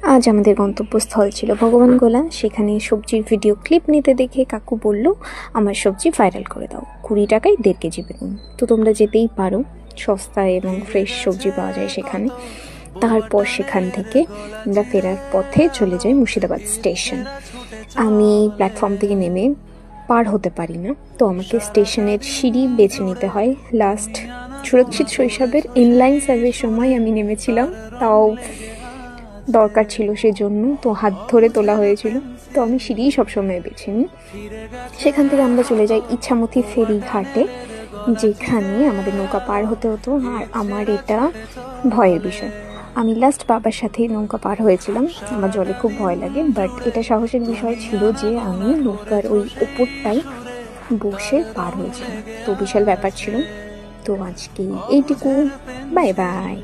আজ আমাদের গন্তব্যস্থল ছিল ভগবানগোলা। সেখানে সবজির ভিডিও ক্লিপ নিতে দেখে কাকু বলল আমার সবজি ভাইরাল করে দাও, 20 টাকায় 1.5 কেজি বেগুন। তো তোমরা যেতেই পারো, সস্তায় এবং ফ্রেশ সবজি পাওয়া যায় সেখানে। তারপর সেখান থেকে আমরা ফেরার পথে চলে যাই মুর্শিদাবাদ স্টেশন। আমি প্ল্যাটফর্ম থেকে নেমে পার হতে পারি না, তো আমাকে স্টেশনের সিঁড়ি বেছে নিতে হয়। লাস্ট সুরক্ষিত শৈশবের ইনলাইন সার্ভের সময় আমি নেমেছিলাম, তাও দরকার ছিল সেজন্য, তো হাত ধরে তোলা হয়েছিল। তো আমি সিঁড়ি সবসময় বেছে নিই। সেখান থেকে আমরা চলে যাই ইছামতি ফেরি ঘাটে, যেখানে আমাদের নৌকা পার হতে হতো। আর আমার এটা ভয়ের বিষয়, আমি লাস্ট বাবার সাথেই নৌকা পার হয়েছিলাম। আমার জলে খুব ভয় লাগে, বাট এটা সাহসের বিষয় ছিল যে আমি নৌকার ওই ওপরটাই বসে পার হয়েছিলাম। তো বিশাল ব্যাপার ছিল। তো আজকে এইটুকু, বাই বাই।